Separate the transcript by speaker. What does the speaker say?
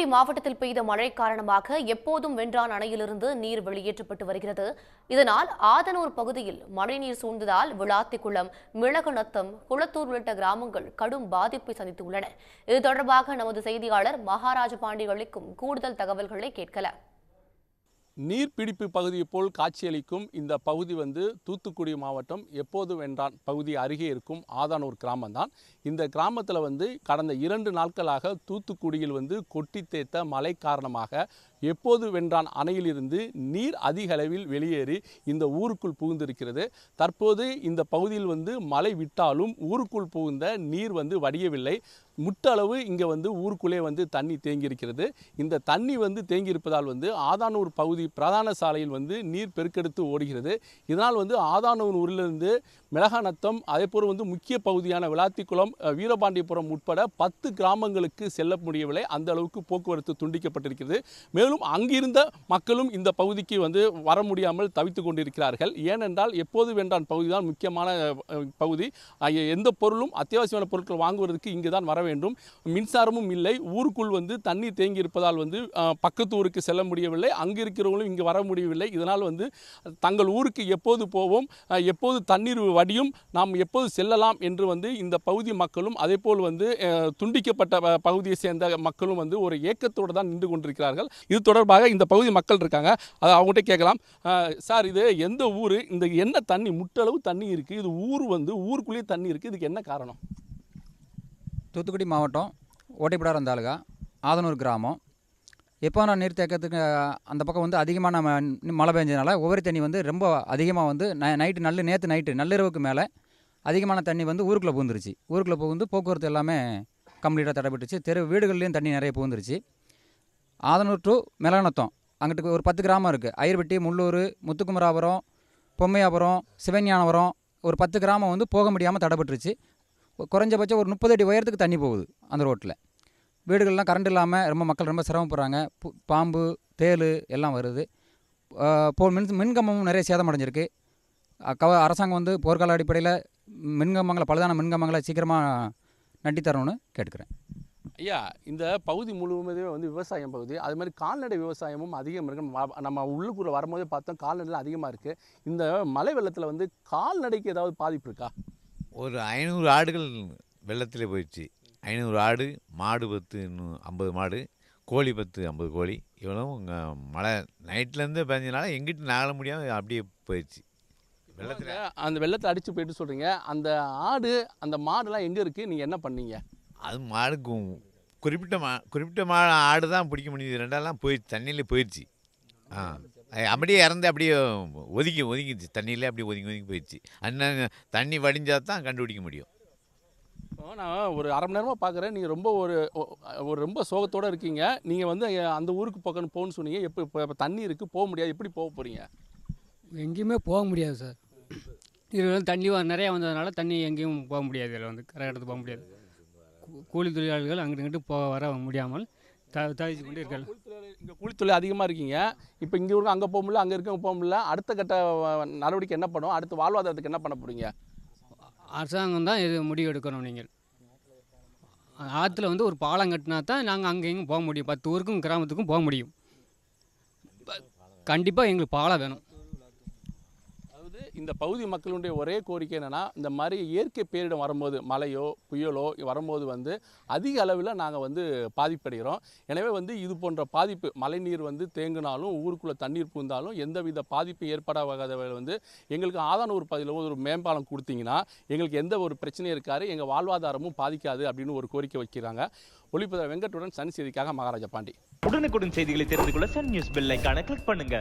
Speaker 1: தூத்துக்குடி மாவட்டத்தில் பெய்த மழை காரணமாக எப்போதும் வென்றான் அணையிலிருந்து நீர் வெளியேற்றப்பட்டு வருகிறது. இதனால் ஆதனூர் பகுதியில் மழைநீர் சூழ்ந்ததால் விளாத்திக்குளம், மிளகுநத்தம், குளத்தூர் உள்ளிட்ட கிராமங்கள் கடும் பாதிப்பை சந்தித்துள்ளன. இது தொடர்பாக நமது செய்தியாளர் மகாராஜ பாண்டி அளிக்கும் கூடுதல் தகவல்களை கேட்கலாம்.
Speaker 2: நீர்பிடிப்பு பகுதியை போல் காட்சியளிக்கும் இந்த பகுதி தூத்துக்குடி மாவட்டம் எப்போது வென்றான் பகுதி அருகே இருக்கும் ஆதானூர் கிராமம்தான். இந்த கிராமத்தில் கடந்த 2 நாட்களாக தூத்துக்குடியில் கொட்டி தேத்த மழை காரணமாக எப்போது வென்றான் அணையிலிருந்து நீர் அதிக அளவில் வெளியேறி இந்த ஊருக்குள் புகுந்திருக்கிறது. தற்போது இந்த பகுதியில் மழை விட்டாலும் ஊருக்குள் புகுந்த நீர் வடியவில்லை. முட்டளவு இங்கே ஊருக்குள்ளே தண்ணி தேங்கியிருக்கிறது. இந்த தண்ணி தேங்கியிருப்பதால் ஆதானூர் பகுதி பிரதான சாலையில் நீர் பெருக்கெடுத்து ஓடுகிறது. இதனால் ஆதானூர் ஊரிலிருந்து மிளகாநத்தம், அதேபோல் முக்கிய பகுதியான விளாத்திக்குளம், வீரபாண்டியபுரம் உட்பட 10 கிராமங்களுக்கு செல்ல முடியவில்லை. அந்த அளவுக்கு போக்குவரத்து துண்டிக்கப்பட்டிருக்கிறது. மேலும் அங்கிருந்த மக்களும் இந்த பகுதிக்கு வர முடியாமல் தவித்து கொண்டிருக்கிறார்கள். ஏனென்றால் எப்போது வென்றான் பகுதி தான் முக்கியமான பகுதி. எந்த பொருளும் அத்தியாவசியமான பொருட்கள் வாங்குவதற்கு இங்கு தான் வர வேண்டும். மின்சாரமும் இல்லை. ஊருக்குள் தண்ணீர் தேங்கி இருப்பதால் பக்கத்து ஊருக்கு செல்ல முடியவில்லை. அங்கு இருக்கிறவங்களும் இங்கு வர முடியவில்லை. இதனால் தங்கள் ஊருக்கு எப்போது போவோம், எப்போது தண்ணீர் வடியும், நாம் எப்போது செல்லலாம் என்று இந்த பகுதி மக்களும் அதேபோல் துண்டிக்கப்பட்ட பகுதியை சேர்ந்த மக்களும் ஒரு ஏக்கத்தோடு தான் நின்று கொண்டிருக்கிறார்கள். இது தொடர்பாக இந்த பகுதி மக்கள் இருக்காங்க, அதை அவங்ககிட்ட கேட்கலாம். சார், இது எந்த ஊர்? இந்த என்ன தண்ணி, முட்டளவு தண்ணி இருக்குது, இது ஊர் ஊருக்குள்ளேயே தண்ணி இருக்குது, இதுக்கு என்ன காரணம்?
Speaker 3: தூத்துக்குடி மாவட்டம் ஓட்டைப்பிடாரம் தாலுகா ஆதனூர் கிராமம். எப்போ நான் நீர் தேக்கத்துக்கு அந்த பக்கம் அதிகமான மழை பெஞ்சதுனால உபரி தண்ணி ரொம்ப அதிகமாக நேற்று நைட்டு நள்ளிரவுக்கு மேலே அதிகமான தண்ணி ஊருக்குள்ளே புகுந்துருச்சு. ஊருக்குள்ளே புகுந்து போக்குவரத்து எல்லாமே கம்ப்ளீட்டாக தடைப்பட்டுச்சு. வீடுகள்லேயும் தண்ணி நிறைய புகுந்துருச்சு. ஆதனூர் டு மிளகாநத்தம் அங்கிட்டு ஒரு 10 கிராமம் இருக்குது. ஐயர்பட்டி, முள்ளூர், முத்துக்குமராபுரம், பொம்மையாபுரம், சிவஞானபுரம், ஒரு 10 கிராமம் போக முடியாமல் தடைப்பட்டுருச்சு. குறைஞ்சபட்சம் ஒரு 30 அடி உயரத்துக்கு தண்ணி போகுது அந்த ரோட்டில். வீடுகள்லாம் கரண்ட் இல்லாமல் மக்கள் ரொம்ப சிரமப்படுறாங்க. பாம்பு, தேள் எல்லாம் வருது. மின்கம்பமும் நிறைய சேதமடைஞ்சிருக்கு. அரசாங்கம் போர்க்கால அடிப்படையில் பழுதான மின்கம்பங்களை சீக்கிரமாக நட்டித்தரணும்னு கேட்டுக்கிறேன்.
Speaker 2: ஐயா, இந்த பகுதி முழுவதுமே விவசாயம் பகுதி. அது மாதிரி கால்நடை விவசாயமும் அதிகம் இருக்குது. நம்ம உள்ளுக்குள்ளே வரும்போதே பார்த்தோம், கால்நடைலாம் அதிகமாக இருக்குது. இந்த மழை வெள்ளத்தில் கால்நடைக்கு ஏதாவது பாதிப்பு இருக்கா?
Speaker 4: ஒரு 500 ஆடுகள் வெள்ளத்திலே போயிடுச்சு. 500 ஆடு, மாடு 10, 50 மாடு, கோழி 10, 50 கோழி. இவ்வளவும் மழை நைட்லேருந்து பெஞ்சனால எங்கிட்ட நகல முடியாமல் அப்படியே போயிடுச்சு. வெள்ளத்தில்
Speaker 2: அந்த வெள்ளத்தை அடித்து போயிட்டு சொல்கிறீங்க. அந்த ஆடு, அந்த மாடுலாம் எங்கே இருக்குது, நீங்கள் என்ன பண்ணீங்க?
Speaker 4: அது மாடு குறிப்பிட்ட ஆடு தான் பிடிக்க முடியுது. ரெண்டாலாம் போயிடுச்சு, தண்ணியிலே போயிடுச்சு. அப்படியே இறந்து அப்படியே ஒதுங்கிடுச்சு. தண்ணியிலே அப்படியே ஒதுங்கி போயிடுச்சு. அண்ணன் தண்ணி வடிஞ்சால் தான் கண்டுபிடிக்க முடியும்.
Speaker 2: நான் ஒரு அரை மணி நேரமாக பார்க்குறேன், நீங்கள் ரொம்ப சோகத்தோடு இருக்கீங்க. நீங்கள் அந்த ஊருக்கு பக்கம் போகணுன்னு சொன்னீங்க. இப்போ தண்ணி இருக்குது, போக முடியாது. எப்படி போக போகிறீங்க?
Speaker 5: எங்கேயுமே போக முடியாது சார். இதில் தண்ணி நிறையா வந்ததுனால தண்ணி எங்கேயும் போக முடியாது. இதில் கரையாடத்துக்கு போக முடியாது. கூலி தொழிலாளிகள் அங்கிட்டு இங்கிட்டு வர முடியாமல் தவிச்சு கொண்டு இருக்காங்க.
Speaker 2: இங்கே கூலி தொழில் அதிகமாக இருக்கீங்க. இப்போ இங்கே இருக்க அங்கே போக முடியல, அங்கே இருக்கவங்க போக முடியல. அடுத்த கட்ட நடவடிக்கை என்ன பண்ணும்? அடுத்து வாழ்வாதாரத்துக்கு என்ன பண்ண போகிறீங்க?
Speaker 5: அரசாங்கம் தான் இது முடிவு எடுக்கணும். நீங்கள் ஆற்றுல ஒரு பாலம் கட்டினா தான் நாங்கள் அங்கே இங்கே போக முடியும். 10 ஊருக்கும் கிராமத்துக்கும் போக முடியும். கண்டிப்பாக எங்களுக்கு பாலம் வேணும்.
Speaker 2: இந்த பகுதி மக்களுடைய ஒரே கோரிக்கை என்னென்னா, இந்த மாதிரி இயற்கை பேரிடம் வரும்போது, மழையோ புயலோ வரும்போது அதிக அளவில் நாங்கள் பாதிப்படைகிறோம். எனவே இது போன்ற பாதிப்பு, மழைநீர் தேங்கினாலும் ஊருக்குள்ளே தண்ணீர் புகுந்தாலும் எந்தவித பாதிப்பு ஏற்படாத எங்களுக்கு ஆதானூர் பகுதியில் ஒரு மேம்பாலம் கொடுத்தீங்கன்னா எங்களுக்கு எந்த ஒரு பிரச்சனையும் இருக்காது, எங்கள் வாழ்வாதாரமும் பாதிக்காது அப்படின்னு ஒரு கோரிக்கை வைக்கிறாங்க. ஒளிப்பதிவாளர் வெங்கட்டுடன் சன் செய்திக்காக மகாராஜா பாண்டி.
Speaker 6: உடனுக்குடன் செய்திகளை தெரிந்து கொள்ள சன் நியூஸ் பெல் ஐகானை கிளிக் பண்ணுங்க.